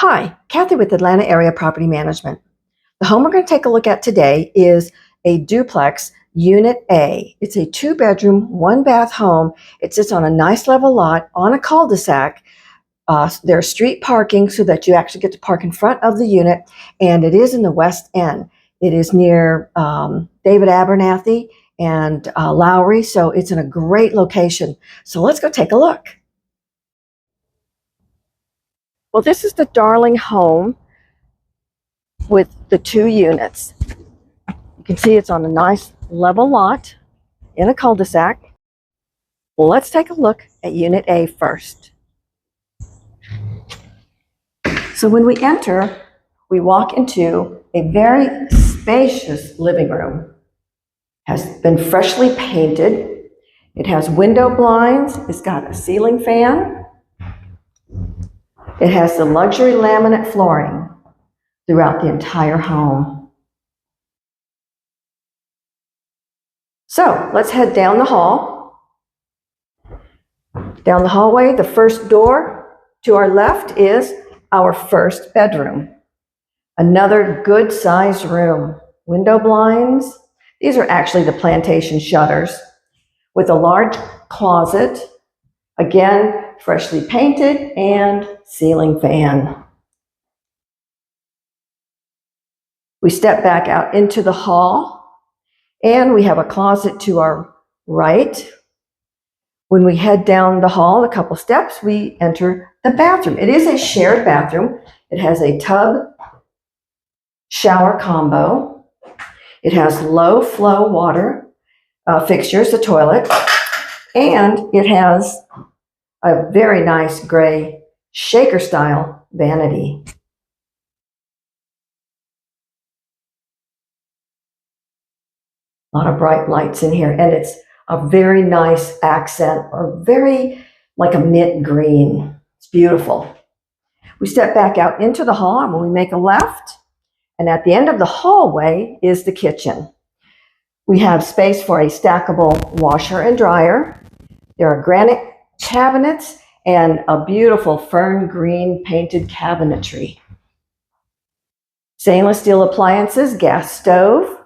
Hi, Kathy with Atlanta Area Property Management. The home we're going to take a look at today is a duplex, Unit A. It's a 2-bedroom, 1-bath home. It sits on a nice level lot on a cul-de-sac. There's street parking so that you actually get to park in front of the unit, and it is in the West End. It is near David Abernathy and Lowry, so it's in a great location. So let's go take a look. Well, this is the darling home with the 2 units. You can see it's on a nice level lot in a cul-de-sac. Well, let's take a look at Unit A first. So when we enter, we walk into a very spacious living room. It has been freshly painted. It has window blinds. It's got a ceiling fan. It has the luxury laminate flooring throughout the entire home. So let's head down the hall. Down the hallway, the first door to our left is our first bedroom. Another good sized room. Window blinds. These are actually the plantation shutters with a large closet. Again, freshly painted and ceiling fan. We step back out into the hall and we have a closet to our right. When we head down the hall a couple steps, we enter the bathroom. It is a shared bathroom. It has a tub shower combo. It has low flow water fixtures, the toilet, and it has a very nice gray shaker style vanity. A lot of bright lights in here, and it's a very nice accent, or very like a mint green. It's beautiful. We step back out into the hall, and when we make a left, and at the end of the hallway is the kitchen. We have space for a stackable washer and dryer. There are granite cabinets and a beautiful fern green painted cabinetry. Stainless steel appliances, gas stove.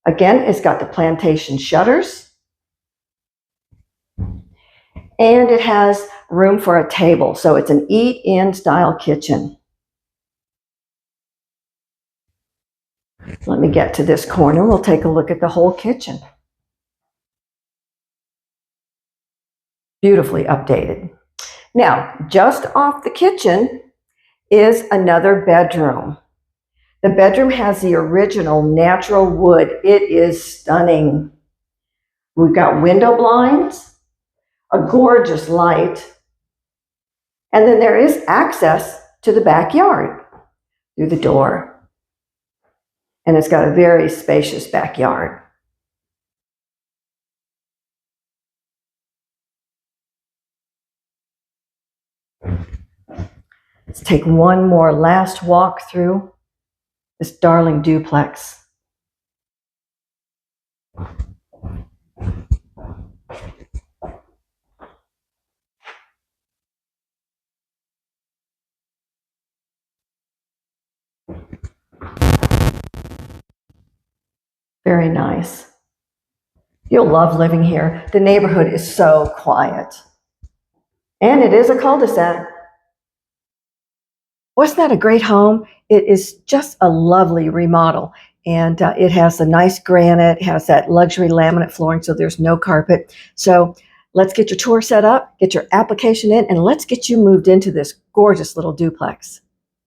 Again, it's got the plantation shutters. And it has room for a table, so it's an eat-in style kitchen. Let me get to this corner. We'll take a look at the whole kitchen. Beautifully updated. Now, just off the kitchen is another bedroom. The bedroom has the original natural wood. It is stunning. We've got window blinds, a gorgeous light, and then there is access to the backyard through the door. And it's got a very spacious backyard. Let's take one more last walk through this darling duplex. Very nice. You'll love living here. The neighborhood is so quiet. And it is a cul-de-sac. Wasn't that a great home? It is just a lovely remodel. And it has a nice granite, has that luxury laminate flooring, so there's no carpet. So let's get your tour set up, get your application in, and let's get you moved into this gorgeous little duplex.